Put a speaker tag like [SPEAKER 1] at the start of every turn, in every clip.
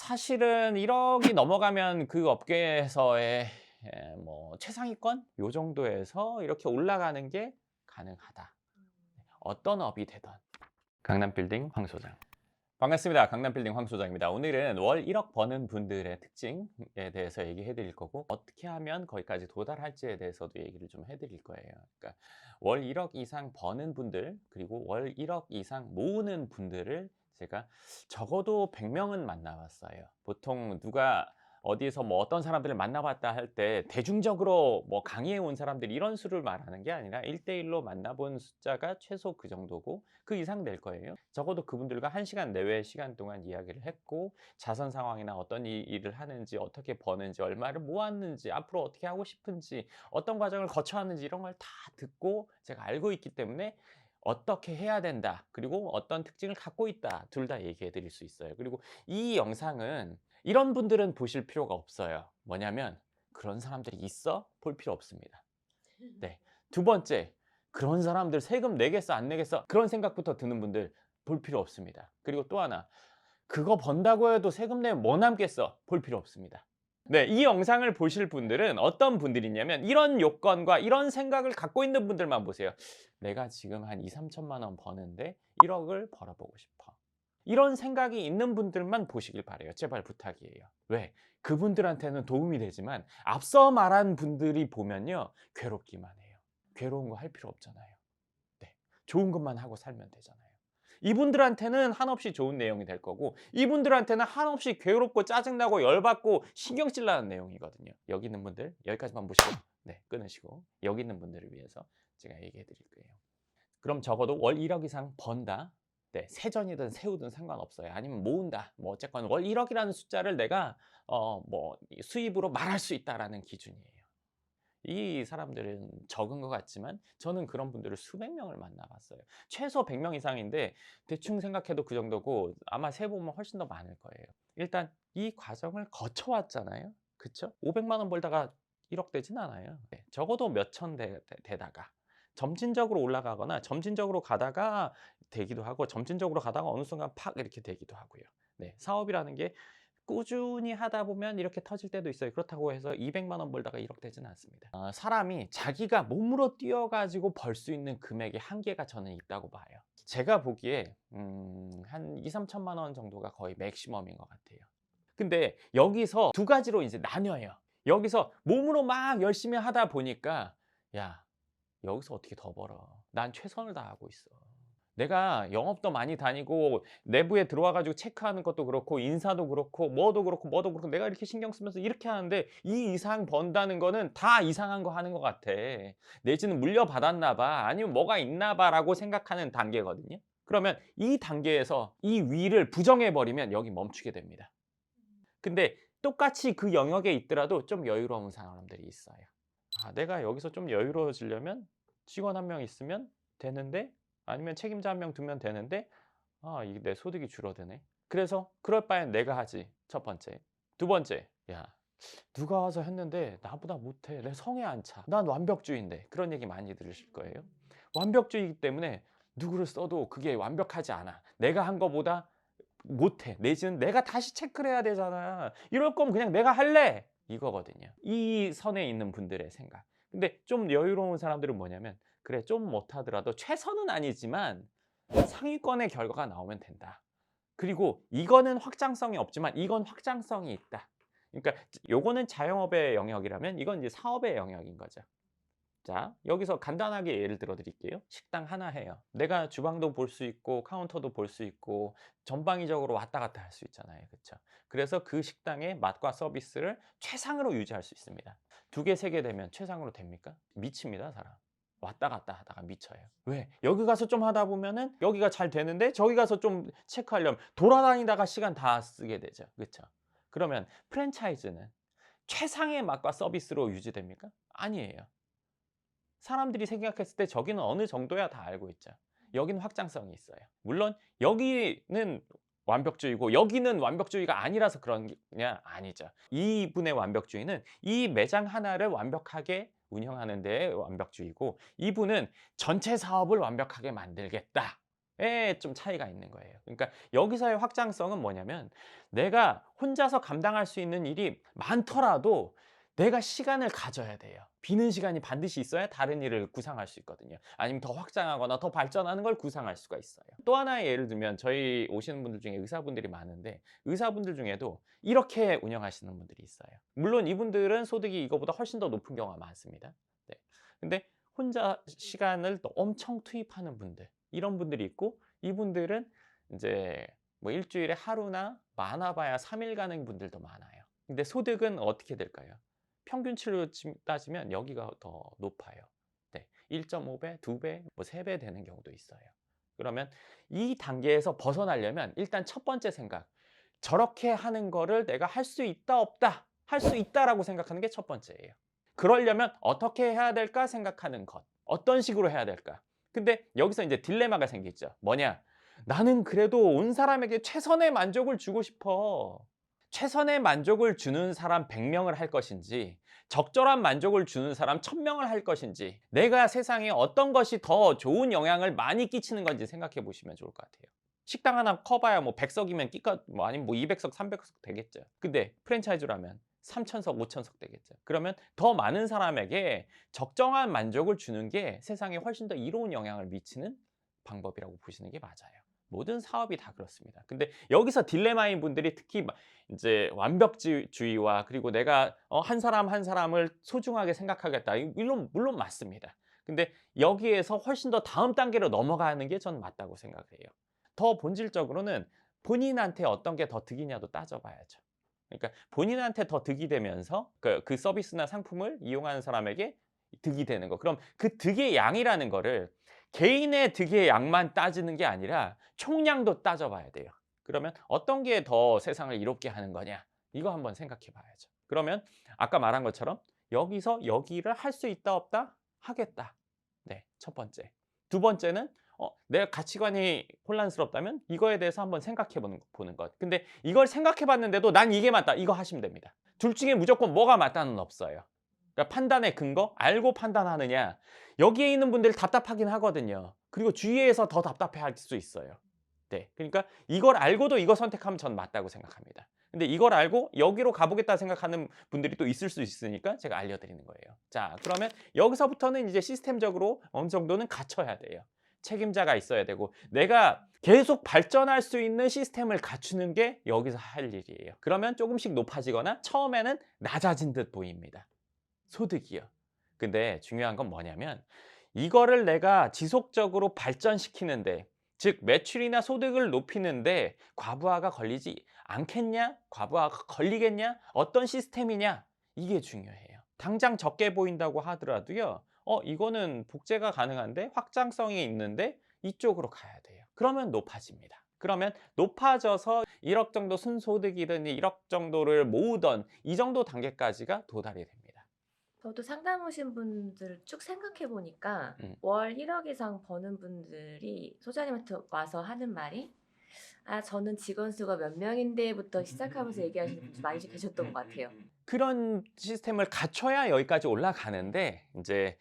[SPEAKER 1] 사실은 1억이 넘어가면 그 업계에서의 뭐 최상위권 요 정도에서 이렇게 올라가는 게 가능하다. 어떤 업이 되든. 강남빌딩 황 소장. 반갑습니다. 강남빌딩 황 소장입니다. 오늘은 월 1억 버는 분들의 특징에 대해서 얘기해 드릴 거고, 어떻게 하면 거기까지 도달할지에 대해서도 얘기를 좀 해 드릴 거예요. 그러니까 월 1억 이상 버는 분들, 그리고 월 1억 이상 모으는 분들을 제가 적어도 100명은 만나봤어요. 보통 누가 어디서 뭐 어떤 사람들을 만나봤다 할 때 대중적으로 뭐 강의해 온 사람들 이런 수를 말하는 게 아니라 1대1로 만나본 숫자가 최소 그 정도고 그 이상 될 거예요. 적어도 그분들과 1시간 내외의 시간 동안 이야기를 했고, 자선 상황이나 어떤 일을 하는지, 어떻게 버는지, 얼마를 모았는지, 앞으로 어떻게 하고 싶은지, 어떤 과정을 거쳐왔는지 이런 걸 다 듣고 제가 알고 있기 때문에 어떻게 해야 된다, 그리고 어떤 특징을 갖고 있다, 둘 다 얘기해 드릴 수 있어요. 그리고 이 영상은 이런 분들은 보실 필요가 없어요. 뭐냐면 그런 사람들이 있어? 볼 필요 없습니다. 네. 두 번째, 그런 사람들 세금 내겠어 안 내겠어? 그런 생각부터 드는 분들 볼 필요 없습니다. 그리고 또 하나, 그거 번다고 해도 세금 내면 뭐 남겠어? 볼 필요 없습니다. 네, 이 영상을 보실 분들은 어떤 분들이냐면 이런 요건과 이런 생각을 갖고 있는 분들만 보세요. 내가 지금 한 2, 3천만 원 버는데 1억을 벌어보고 싶어. 이런 생각이 있는 분들만 보시길 바래요. 제발 부탁이에요. 왜? 그분들한테는 도움이 되지만 앞서 말한 분들이 보면요, 괴롭기만 해요. 괴로운 거 할 필요 없잖아요. 네, 좋은 것만 하고 살면 되잖아요. 이분들한테는 한없이 좋은 내용이 될 거고, 이분들한테는 한없이 괴롭고 짜증나고 열받고 신경질 나는 내용이거든요. 여기 있는 분들 여기까지만 보시고 네, 끊으시고, 여기 있는 분들을 위해서 제가 얘기해 드릴 거예요. 그럼 적어도 월 1억 이상 번다. 네, 세전이든 세후든 상관없어요. 아니면 모은다. 뭐 어쨌건 월 1억이라는 숫자를 내가 뭐 수입으로 말할 수 있다라는 기준이에요. 이 사람들은 적은 것 같지만 저는 그런 분들을 수백 명을 만나봤어요. 최소 100명 이상인데 대충 생각해도 그 정도고, 아마 세보면 훨씬 더 많을 거예요. 일단 이 과정을 거쳐왔잖아요. 그쵸? 500만 원 벌다가 1억 되진 않아요. 네, 적어도 몇천 되다가 점진적으로 올라가거나 점진적으로 가다가 되기도 하고, 점진적으로 가다가 어느 순간 팍 이렇게 되기도 하고요. 네, 사업이라는 게 꾸준히 하다 보면 이렇게 터질 때도 있어요. 그렇다고 해서 200만 원 벌다가 1억 되지는 않습니다. 사람이 자기가 몸으로 뛰어 가지고 벌 수 있는 금액의 한계가 저는 있다고 봐요. 제가 보기에 한 2-3천만 원 정도가 거의 맥시멈인 것 같아요. 근데 여기서 두 가지로 이제 나뉘어요. 여기서 몸으로 막 열심히 하다 보니까, 야, 여기서 어떻게 더 벌어? 난 최선을 다하고 있어. 내가 영업도 많이 다니고 내부에 들어와 가지고 체크하는 것도 그렇고 인사도 그렇고 뭐도 그렇고 뭐도 그렇고 내가 이렇게 신경 쓰면서 이렇게 하는데 이 이상 번다는 거는 다 이상한 거 하는 것 같아. 내지는 물려받았나 봐. 아니면 뭐가 있나 봐라고 생각하는 단계거든요. 그러면 이 단계에서 이 위를 부정해 버리면 여기 멈추게 됩니다. 근데 똑같이 그 영역에 있더라도 좀 여유로운 사람들이 있어요. 아, 내가 여기서 좀 여유로워지려면 직원 한 명 있으면 되는데, 아니면 책임자 한 명 두면 되는데, 아, 이게 내 소득이 줄어드네. 그래서 그럴 바엔 내가 하지. 첫 번째. 두 번째, 야, 누가 와서 했는데 나보다 못해. 내 성에 안 차. 난 완벽주의인데. 그런 얘기 많이 들으실 거예요. 완벽주의이기 때문에 누구를 써도 그게 완벽하지 않아. 내가 한 거보다 못해. 내지는 내가 다시 체크를 해야 되잖아. 이럴 거면 그냥 내가 할래. 이거거든요. 이 선에 있는 분들의 생각. 근데 좀 여유로운 사람들은 뭐냐면, 그래 좀 못하더라도 최선은 아니지만 상위권의 결과가 나오면 된다. 그리고 이거는 확장성이 없지만 이건 확장성이 있다. 그러니까 요거는 자영업의 영역이라면 이건 이제 사업의 영역인 거죠. 자, 여기서 간단하게 예를 들어 드릴게요. 식당 하나 해요. 내가 주방도 볼 수 있고 카운터도 볼 수 있고 전방위적으로 왔다 갔다 할 수 있잖아요. 그쵸? 그래서 그 식당의 맛과 서비스를 최상으로 유지할 수 있습니다. 두 개, 세 개 되면 최상으로 됩니까? 미칩니다, 사람. 왔다 갔다 하다가 미쳐요. 왜? 여기 가서 좀 하다 보면은 여기가 잘 되는데 저기 가서 좀 체크하려면 돌아다니다가 시간 다 쓰게 되죠. 그쵸? 그러면 프랜차이즈는 최상의 맛과 서비스로 유지됩니까? 아니에요. 사람들이 생각했을 때 저기는 어느 정도야 다 알고 있죠. 여기는 확장성이 있어요. 물론 여기는 완벽주의고 여기는 완벽주의가 아니라서 그러냐? 아니죠. 이분의 완벽주의는 이 매장 하나를 완벽하게 운영하는 데의 완벽주의고, 이분은 전체 사업을 완벽하게 만들겠다. 좀 차이가 있는 거예요. 그러니까 여기서의 확장성은 뭐냐면 내가 혼자서 감당할 수 있는 일이 많더라도 내가 시간을 가져야 돼요. 비는 시간이 반드시 있어야 다른 일을 구상할 수 있거든요. 아니면 더 확장하거나 더 발전하는 걸 구상할 수가 있어요. 또 하나의 예를 들면 저희 오시는 분들 중에 의사분들이 많은데 의사분들 중에도 이렇게 운영하시는 분들이 있어요. 물론 이분들은 소득이 이거보다 훨씬 더 높은 경우가 많습니다. 네. 근데 혼자 시간을 또 엄청 투입하는 분들, 이런 분들이 있고, 이분들은 이제 뭐 일주일에 하루나 많아봐야 3일 가는 분들도 많아요. 근데 소득은 어떻게 될까요? 평균치로 따지면 여기가 더 높아요. 네. 1.5배, 2배, 뭐 3배 되는 경우도 있어요. 그러면 이 단계에서 벗어나려면 일단 첫 번째 생각, 저렇게 하는 거를 내가 할 수 있다, 없다? 할 수 있다라고 생각하는 게 첫 번째예요. 그러려면 어떻게 해야 될까 생각하는 것. 어떤 식으로 해야 될까? 근데 여기서 이제 딜레마가 생기죠. 뭐냐? 나는 그래도 온 사람에게 최선의 만족을 주고 싶어. 최선의 만족을 주는 사람 100명을 할 것인지, 적절한 만족을 주는 사람 1000명을 할 것인지, 내가 세상에 어떤 것이 더 좋은 영향을 많이 끼치는 건지 생각해 보시면 좋을 것 같아요. 식당 하나 커봐야 뭐 100석이면 끼까 뭐 아니면 뭐 200석, 300석 되겠죠. 근데 프랜차이즈라면 3000석, 5000석 되겠죠. 그러면 더 많은 사람에게 적정한 만족을 주는 게 세상에 훨씬 더 이로운 영향을 미치는 방법이라고 보시는 게 맞아요. 모든 사업이 다 그렇습니다. 근데 여기서 딜레마인 분들이 특히 이제 완벽주의와 그리고 내가 한 사람 한 사람을 소중하게 생각하겠다. 물론 맞습니다. 근데 여기에서 훨씬 더 다음 단계로 넘어가는 게 저는 맞다고 생각을 해요. 더 본질적으로는 본인한테 어떤 게 더 득이냐도 따져봐야죠. 그러니까 본인한테 더 득이 되면서 그 서비스나 상품을 이용하는 사람에게 득이 되는 거. 그럼 그 득의 양이라는 거를 개인의 득의 양만 따지는 게 아니라 총량도 따져봐야 돼요. 그러면 어떤 게 더 세상을 이롭게 하는 거냐? 이거 한번 생각해 봐야죠. 그러면 아까 말한 것처럼 여기서 여기를 할 수 있다 없다? 하겠다. 네, 첫 번째. 두 번째는 내 가치관이 혼란스럽다면 이거에 대해서 한번 생각해 보는 것. 근데 이걸 생각해 봤는데도 난 이게 맞다. 이거 하시면 됩니다. 둘 중에 무조건 뭐가 맞다는 없어요. 그러니까 판단의 근거, 알고 판단하느냐. 여기에 있는 분들 답답하긴 하거든요. 그리고 주위에서 더 답답해할 수 있어요. 네. 그러니까 이걸 알고도 이거 선택하면 전 맞다고 생각합니다. 근데 이걸 알고 여기로 가보겠다 생각하는 분들이 또 있을 수 있으니까 제가 알려드리는 거예요. 자, 그러면 여기서부터는 이제 시스템적으로 어느 정도는 갖춰야 돼요. 책임자가 있어야 되고 내가 계속 발전할 수 있는 시스템을 갖추는 게 여기서 할 일이에요. 그러면 조금씩 높아지거나 처음에는 낮아진 듯 보입니다. 소득이요. 근데 중요한 건 뭐냐면 이거를 내가 지속적으로 발전시키는데, 즉 매출이나 소득을 높이는데 과부하가 걸리지 않겠냐? 과부하가 걸리겠냐? 어떤 시스템이냐? 이게 중요해요. 당장 적게 보인다고 하더라도요. 이거는 복제가 가능한데 확장성이 있는데 이쪽으로 가야 돼요. 그러면 높아집니다. 그러면 높아져서 1억 정도 순소득이든 1억 정도를 모으던 이 정도 단계까지가 도달이 됩니다.
[SPEAKER 2] 저도 상담 오신 분들을 쭉 생각해 보니까
[SPEAKER 1] 음.
[SPEAKER 2] 월 1억 이상 버는 분들이 소장님한테 와서 하는 말이 "아 저는 직원 수가 몇 명인데"부터 시작하면서 얘기하시는 분들 많이 계셨던 것 같아요.
[SPEAKER 1] 그런 시스템을 갖춰야 여기까지 올라가는데 인제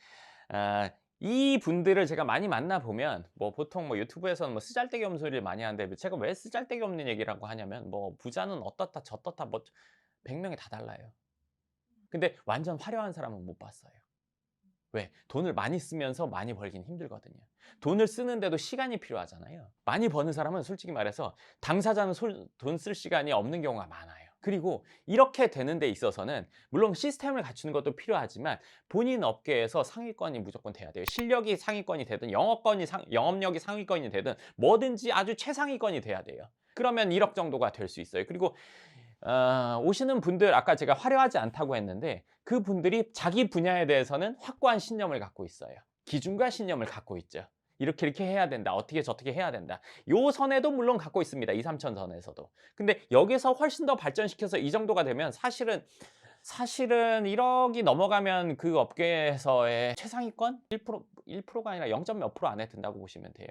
[SPEAKER 1] 이 분들을 제가 많이 만나 보면 뭐 보통 뭐 유튜브에서는 뭐 쓰잘데기 없는 소리를 많이 하는데 제가 왜 쓰잘데기 없는 얘기라고 하냐면 뭐 부자는 어떻다 저떻다 뭐 100 명이 다 달라요. 근데 완전 화려한 사람은 못 봤어요. 왜? 돈을 많이 쓰면서 많이 벌긴 힘들거든요. 돈을 쓰는데도 시간이 필요하잖아요. 많이 버는 사람은 솔직히 말해서 당사자는 돈 쓸 시간이 없는 경우가 많아요. 그리고 이렇게 되는 데 있어서는 물론 시스템을 갖추는 것도 필요하지만 본인 업계에서 상위권이 무조건 돼야 돼요. 실력이 상위권이 되든 영업력이 상위권이 되든 뭐든지 아주 최상위권이 돼야 돼요. 그러면 1억 정도가 될 수 있어요. 그리고 오시는 분들 아까 제가 화려하지 않다고 했는데 그분들이 자기 분야에 대해서는 확고한 신념을 갖고 있어요. 기준과 신념을 갖고 있죠. 이렇게 해야 된다. 어떻게 저렇게 해야 된다. 요 선에도 물론 갖고 있습니다. 2-3천 선에서도. 근데 여기서 훨씬 더 발전시켜서 이 정도가 되면 사실은 1억이 넘어가면 그 업계에서의 최상위권 1%가 아니라 0. 몇 프로 안에 든다고 보시면 돼요.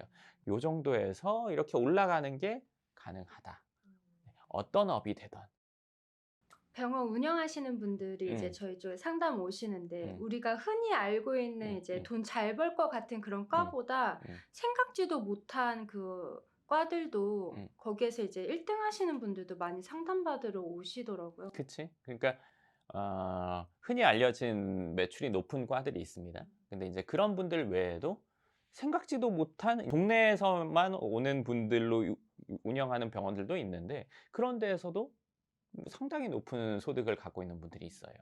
[SPEAKER 1] 요 정도에서 이렇게 올라가는 게 가능하다. 어떤 업이 되든.
[SPEAKER 3] 병원 운영하시는 분들이 이제
[SPEAKER 1] 음.
[SPEAKER 3] 저희 쪽에 상담 오시는데
[SPEAKER 1] 음.
[SPEAKER 3] 우리가 흔히 알고 있는
[SPEAKER 1] 음.
[SPEAKER 3] 이제 돈 잘 벌 것 같은 그런 과보다
[SPEAKER 1] 음.
[SPEAKER 3] 생각지도 못한 그 과들도
[SPEAKER 1] 음.
[SPEAKER 3] 거기에서 이제 1등 하시는 분들도 많이 상담받으러 오시더라고요.
[SPEAKER 1] 그치. 그러니까 흔히 알려진 매출이 높은 과들이 있습니다. 근데 이제 그런 분들 외에도 생각지도 못한 동네에서만 오는 분들로 운영하는 병원들도 있는데 그런 데에서도 상당히 높은 소득을 갖고 있는 분들이 있어요.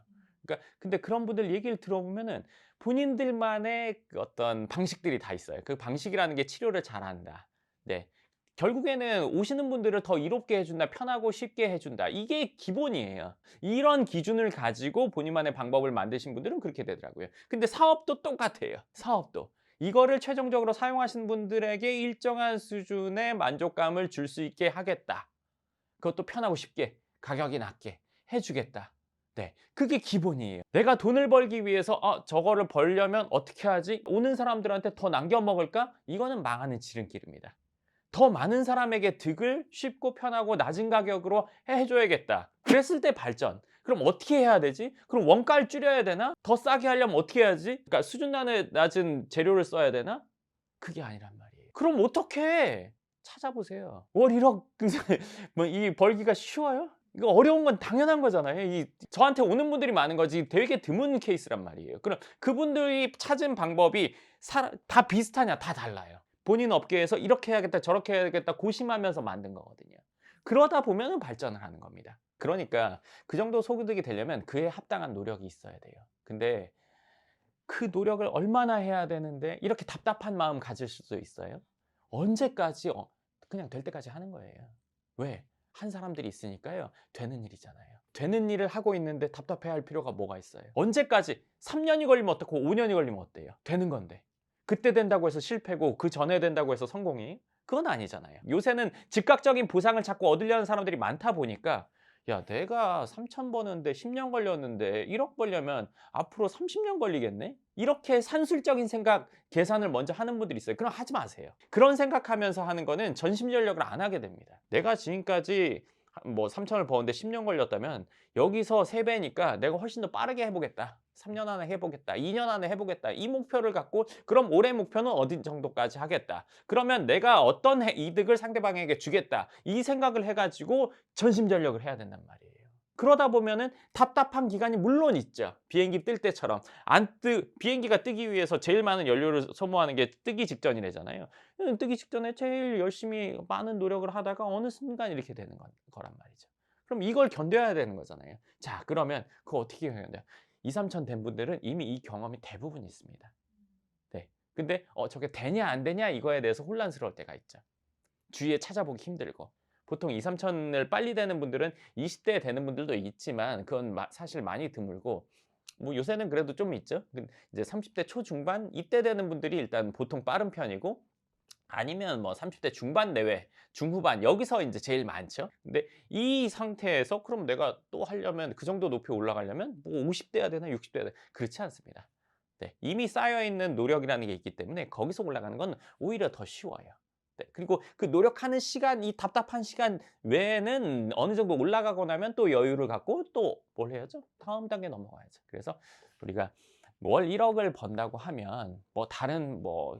[SPEAKER 1] 그러니까 근데 그런 분들 얘기를 들어보면은 본인들만의 그 어떤 방식들이 다 있어요. 그 방식이라는 게 치료를 잘한다. 네. 결국에는 오시는 분들을 더 이롭게 해 준다. 편하고 쉽게 해 준다. 이게 기본이에요. 이런 기준을 가지고 본인만의 방법을 만드신 분들은 그렇게 되더라고요. 근데 사업도 똑같아요. 사업도. 이거를 최종적으로 사용하시는 분들에게 일정한 수준의 만족감을 줄 수 있게 하겠다. 그것도 편하고 쉽게 가격이 낮게 해 주겠다. 네. 그게 기본이에요. 내가 돈을 벌기 위해서 저거를 벌려면 어떻게 하지? 오는 사람들한테 더 남겨 먹을까? 이거는 망하는 지름길입니다. 더 많은 사람에게 득을 쉽고 편하고 낮은 가격으로 해 줘야겠다. 그랬을 때 발전. 그럼 어떻게 해야 되지? 그럼 원가를 줄여야 되나? 더 싸게 하려면 어떻게 해야지? 그러니까 수준 낮은 재료를 써야 되나? 그게 아니란 말이에요. 그럼 어떻게 찾아보세요. 월 1억 뭐 이 벌기가 쉬워요? 이거 어려운 건 당연한 거잖아요. 이 저한테 오는 분들이 많은 거지 되게 드문 케이스란 말이에요. 그럼 그분들이 찾은 방법이 다 비슷하냐? 다 달라요. 본인 업계에서 이렇게 해야겠다 저렇게 해야겠다 고심하면서 만든 거거든요. 그러다 보면은 발전을 하는 겁니다. 그러니까 그 정도 소득이 되려면 그에 합당한 노력이 있어야 돼요. 근데 그 노력을 얼마나 해야 되는데 이렇게 답답한 마음 가질 수도 있어요. 언제까지 그냥 될 때까지 하는 거예요. 왜? 한 사람들이 있으니까요. 되는 일이잖아요. 되는 일을 하고 있는데 답답해할 필요가 뭐가 있어요? 언제까지 3년이 걸리면 어떻고 5년이 걸리면 어때요? 되는 건데. 그때 된다고 해서 실패고 그 전에 된다고 해서 성공이? 그건 아니잖아요. 요새는 즉각적인 보상을 자꾸 얻으려는 사람들이 많다 보니까 야, 내가 3천 버는데 10년 걸렸는데 1억 벌려면 앞으로 30년 걸리겠네? 이렇게 산술적인 생각, 계산을 먼저 하는 분들이 있어요. 그럼 하지 마세요. 그런 생각하면서 하는 거는 전심전력을 안 하게 됩니다. 내가 지금까지 뭐 3천을 버는데 10년 걸렸다면 여기서 3배니까 내가 훨씬 더 빠르게 해보겠다. 3년 안에 해보겠다. 2년 안에 해보겠다. 이 목표를 갖고 그럼 올해 목표는 어디 정도까지 하겠다. 그러면 내가 어떤 이득을 상대방에게 주겠다. 이 생각을 해가지고 전심전력을 해야 된단 말이에요. 그러다 보면은 답답한 기간이 물론 있죠. 비행기 뜰 때처럼 비행기가 뜨기 위해서 제일 많은 연료를 소모하는 게 뜨기 직전이래잖아요. 뜨기 직전에 제일 열심히 많은 노력을 하다가 어느 순간 이렇게 되는 거란 말이죠. 그럼 이걸 견뎌야 되는 거잖아요. 자, 그러면 그거 어떻게 견뎌요? 2, 3천 된 분들은 이미 이 경험이 대부분 있습니다. 네. 근데 저게 되냐 안 되냐 이거에 대해서 혼란스러울 때가 있죠. 주위에 찾아보기 힘들고. 보통 2, 3천을 빨리 되는 분들은 20대에 되는 분들도 있지만 그건 사실 많이 드물고 뭐 요새는 그래도 좀 있죠. 이제 30대 초중반 이때 되는 분들이 일단 보통 빠른 편이고 아니면 뭐 30대 중반 내외, 중후반 여기서 이제 제일 많죠. 근데 이 상태에서 그럼 내가 또 하려면 그 정도 높이 올라가려면 뭐 50대야 되나 60대야 되나 그렇지 않습니다. 네, 이미 쌓여 있는 노력이라는 게 있기 때문에 거기서 올라가는 건 오히려 더 쉬워요. 네, 그리고 그 노력하는 시간, 이 답답한 시간 외에는 어느 정도 올라가고 나면 또 여유를 갖고 또 뭘 해야죠? 다음 단계 넘어가야죠. 그래서 우리가 월 1억을 번다고 하면 뭐 다른 뭐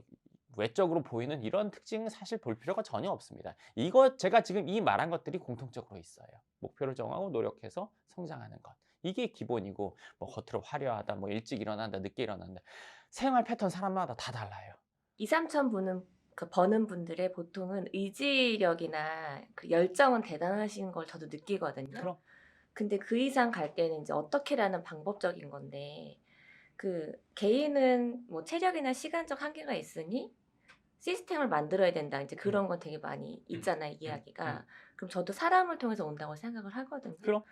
[SPEAKER 1] 외적으로 보이는 이런 특징은 사실 볼 필요가 전혀 없습니다. 이거 제가 지금 이 말한 것들이 공통적으로 있어요. 목표를 정하고 노력해서 성장하는 것. 이게 기본이고 뭐 겉으로 화려하다, 뭐 일찍 일어난다, 늦게 일어난다. 생활 패턴 사람마다 다 달라요.
[SPEAKER 2] 2, 3천 버는 분들의 보통은 의지력이나 그 열정은 대단하신 걸 저도 느끼거든요.
[SPEAKER 1] 그럼
[SPEAKER 2] 근데 그 이상 갈 때는 이제 어떻게라는 방법적인 건데 그 개인은 뭐 체력이나 시간적 한계가 있으니 시스템을 만들어야 된다. 이제 그런 건 되게 많이 있잖아요, 이야기가. 그럼 저도 사람을 통해서 온다고 생각을 하거든요.
[SPEAKER 1] 그럼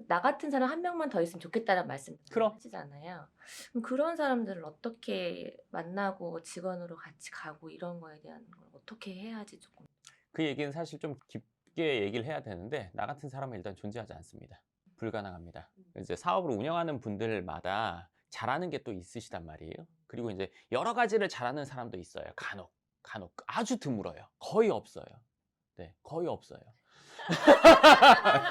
[SPEAKER 2] 나 같은 사람 한 명만 더 있으면 좋겠다는 말씀
[SPEAKER 1] 그럼.
[SPEAKER 2] 하시잖아요. 그럼 그런 사람들을 어떻게 만나고 직원으로 같이 가고 이런 거에 대한 걸 어떻게 해야지 조금.
[SPEAKER 1] 그 얘기는 사실 좀 깊게 얘기를 해야 되는데 나 같은 사람은 일단 존재하지 않습니다. 불가능합니다. 이제 사업을 운영하는 분들마다 잘하는 게 또 있으시단 말이에요. 그리고 이제 여러 가지를 잘하는 사람도 있어요. 간혹 아주 드물어요. 거의 없어요. 네, 거의 없어요.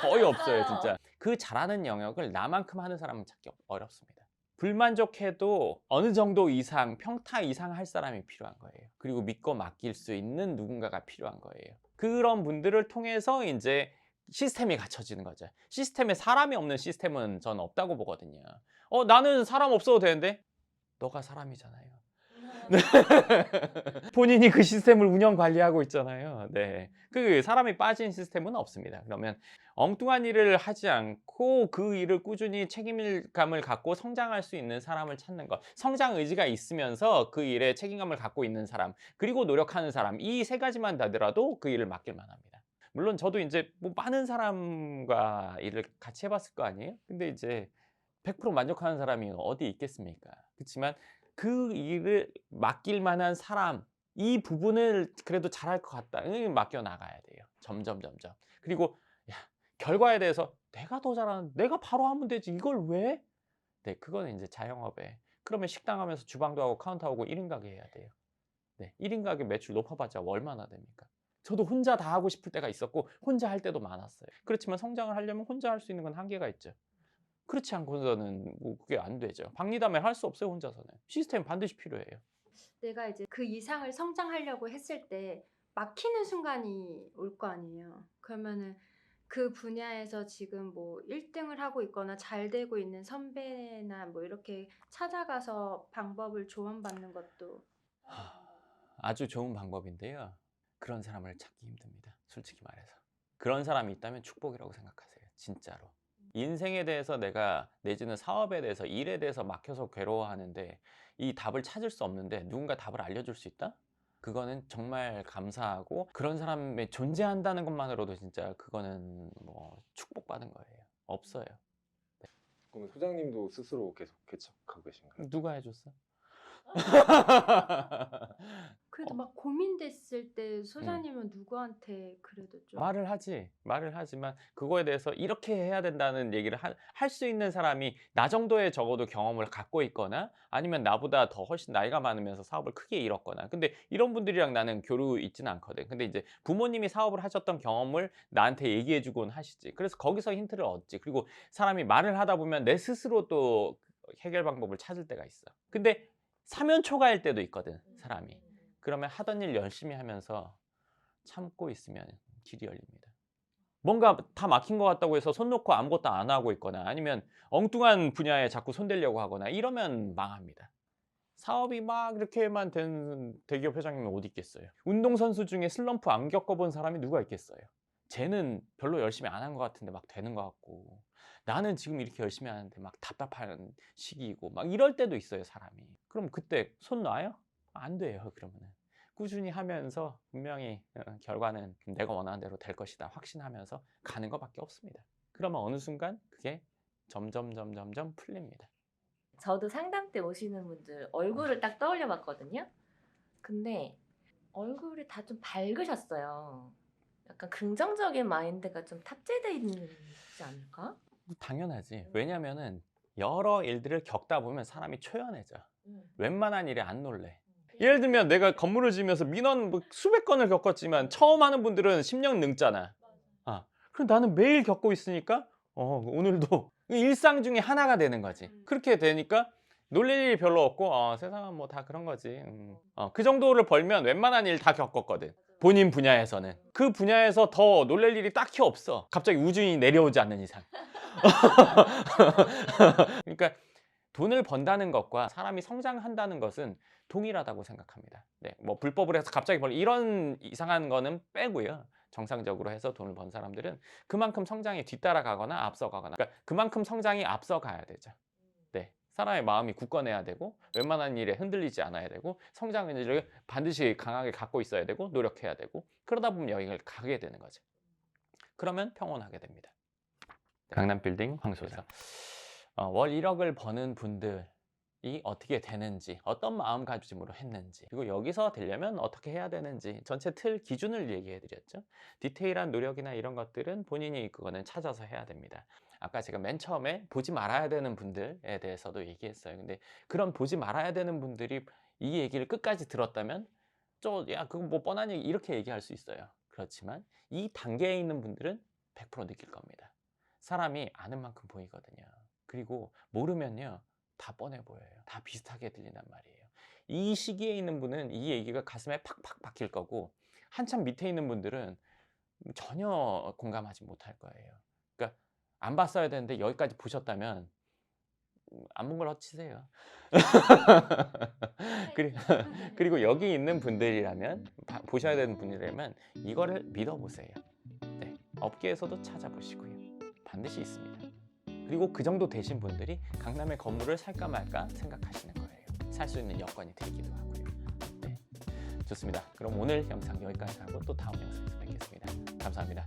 [SPEAKER 1] 거의 없어요, 진짜. 그 잘하는 영역을 나만큼 하는 사람은 찾기 어렵습니다. 불만족해도 어느 정도 이상, 평타 이상 할 사람이 필요한 거예요. 그리고 믿고 맡길 수 있는 누군가가 필요한 거예요. 그런 분들을 통해서 이제 시스템이 갖춰지는 거죠. 시스템에 사람이 없는 시스템은 전 없다고 보거든요. 나는 사람 없어도 되는데 너가 사람이잖아요. 네. 본인이 그 시스템을 운영 관리하고 있잖아요. 네. 그 사람이 빠진 시스템은 없습니다. 그러면 엉뚱한 일을 하지 않고 그 일을 꾸준히 책임감을 갖고 성장할 수 있는 사람을 찾는 것. 성장 의지가 있으면서 그 일에 책임감을 갖고 있는 사람, 그리고 노력하는 사람. 이 세 가지만 되더라도 그 일을 맡길 만합니다. 물론 저도 이제 뭐 많은 사람과 일을 같이 해봤을 거 아니에요? 근데 이제 100% 만족하는 사람이 어디 있겠습니까? 그렇지만 그 일을 맡길 만한 사람, 이 부분을 그래도 잘할 것 같다. 맡겨 나가야 돼요. 점점. 그리고 야, 결과에 대해서 내가 더 잘하는, 내가 바로 하면 되지. 이걸 왜? 네, 그거는 이제 자영업에. 그러면 식당 하면서 주방도 하고 카운터하고 1인 가게 해야 돼요. 네, 1인 가게 매출 높아봤자 얼마나 됩니까? 저도 혼자 다 하고 싶을 때가 있었고 혼자 할 때도 많았어요. 그렇지만 성장을 하려면 혼자 할 수 있는 건 한계가 있죠. 그렇지 않고서는 뭐 그게 안 되죠. 박리담회 할 수 없어요, 혼자서는. 시스템 반드시 필요해요.
[SPEAKER 3] 내가 이제 그 이상을 성장하려고 했을 때 막히는 순간이 올 거 아니에요. 그러면은 그 분야에서 지금 뭐 1등을 하고 있거나 잘 되고 있는 선배나 뭐 이렇게 찾아가서 방법을 조언받는 것도
[SPEAKER 1] 아주 좋은 방법인데요. 그런 사람을 찾기 힘듭니다. 솔직히 말해서. 그런 사람이 있다면 축복이라고 생각하세요. 진짜로. 인생에 대해서 내가 내지는 사업에 대해서 일에 대해서 막혀서 괴로워하는데 이 답을 찾을 수 없는데 누군가 답을 알려줄 수 있다? 그거는 정말 감사하고 그런 사람이 존재한다는 것만으로도 진짜 그거는 뭐 축복받은 거예요. 없어요.
[SPEAKER 4] 그럼 소장님도 스스로 계속 개척하고 계신가요?
[SPEAKER 1] 누가 해줬어?
[SPEAKER 3] 그래도 막 고민됐을 때 소장님은 누구한테 그래도 좀
[SPEAKER 1] 말을 하지만 그거에 대해서 이렇게 해야 된다는 얘기를 할 수 있는 사람이 나 정도의 적어도 경험을 갖고 있거나 아니면 나보다 더 훨씬 나이가 많으면서 사업을 크게 이뤘거나. 근데 이런 분들이랑 나는 교류 있지는 않거든. 근데 이제 부모님이 사업을 하셨던 경험을 나한테 얘기해 주곤 하시지. 그래서 거기서 힌트를 얻지. 그리고 사람이 말을 하다 보면 내 스스로 또 해결 방법을 찾을 때가 있어. 근데 사면초가일 때도 있거든, 사람이. 그러면 하던 일 열심히 하면서 참고 있으면 길이 열립니다. 뭔가 다 막힌 것 같다고 해서 손 놓고 아무것도 안 하고 있거나 아니면 엉뚱한 분야에 자꾸 손대려고 하거나 이러면 망합니다. 사업이 막 이렇게만 된 대기업 회장님은 어디 있겠어요? 운동선수 중에 슬럼프 안 겪어본 사람이 누가 있겠어요? 쟤는 별로 열심히 안 한 것 같은데 막 되는 것 같고 나는 지금 이렇게 열심히 하는데 막 답답한 시기이고 막 이럴 때도 있어요, 사람이. 그럼 그때 손 놔요? 안 돼요, 그러면은. 꾸준히 하면서 분명히 결과는 내가 원하는 대로 될 것이다 확신하면서 가는 것밖에 없습니다. 그러면 어느 순간 그게 점점 풀립니다.
[SPEAKER 2] 저도 상담 때 오시는 분들 얼굴을 딱 떠올려 봤거든요. 근데 얼굴이 다 좀 밝으셨어요. 약간 긍정적인 마인드가 좀 탑재되어 있지 않을까?
[SPEAKER 1] 당연하지. 왜냐면은 여러 일들을 겪다 보면 사람이 초연해져. 웬만한 일에 안 놀래. 예를 들면 내가 건물을 지으면서 민원 뭐 수백 건을 겪었지만 처음 하는 분들은 10년 늙잖아. 그럼 나는 매일 겪고 있으니까 오늘도 일상 중에 하나가 되는 거지. 그렇게 되니까 놀랄 일이 별로 없고 세상은 뭐 다 그런 거지. 그 정도를 벌면 웬만한 일 다 겪었거든. 본인 분야에서는. 그 분야에서 더 놀랄 일이 딱히 없어. 갑자기 우주인이 내려오지 않는 이상. 그러니까 돈을 번다는 것과 사람이 성장한다는 것은 동일하다고 생각합니다. 네, 뭐 불법을 해서 갑자기 이런 이상한 거는 빼고요. 정상적으로 해서 돈을 번 사람들은 그만큼 성장에 뒤따라가거나 앞서가거나, 그러니까 그만큼 성장이 앞서가야 되죠. 네, 사람의 마음이 굳건해야 되고 웬만한 일에 흔들리지 않아야 되고 성장 의지를 반드시 강하게 갖고 있어야 되고 노력해야 되고 그러다 보면 여기를 가게 되는 거죠. 그러면 평온하게 됩니다. 강남빌딩 황소사. 월 1억을 버는 분들이 어떻게 되는지, 어떤 마음가짐으로 했는지, 그리고 여기서 되려면 어떻게 해야 되는지 전체 틀 기준을 얘기해 드렸죠. 디테일한 노력이나 이런 것들은 본인이 그거는 찾아서 해야 됩니다. 아까 제가 맨 처음에 보지 말아야 되는 분들에 대해서도 얘기했어요. 근데 그런 보지 말아야 되는 분들이 이 얘기를 끝까지 들었다면 야 그거 뭐 뻔한 얘기 이렇게 얘기할 수 있어요. 그렇지만 이 단계에 있는 분들은 100% 느낄 겁니다. 사람이 아는 만큼 보이거든요. 그리고 모르면요, 다 뻔해 보여요. 다 비슷하게 들린단 말이에요. 이 시기에 있는 분은 이 얘기가 가슴에 팍팍 박힐 거고, 한참 밑에 있는 분들은 전혀 공감하지 못할 거예요. 그러니까 안 봤어야 되는데 여기까지 보셨다면 안 본 걸 헛치세요. 그리고 여기 있는 분들이라면, 보셔야 되는 분이라면 이거를 믿어보세요. 네, 업계에서도 찾아보시고요. 반드시 있습니다. 그리고 그 정도 되신 분들이 강남의 건물을 살까 말까 생각하시는 거예요. 살 수 있는 여건이 되기도 하고요. 네, 좋습니다. 그럼 오늘 영상 여기까지 하고 또 다음 영상에서 뵙겠습니다. 감사합니다.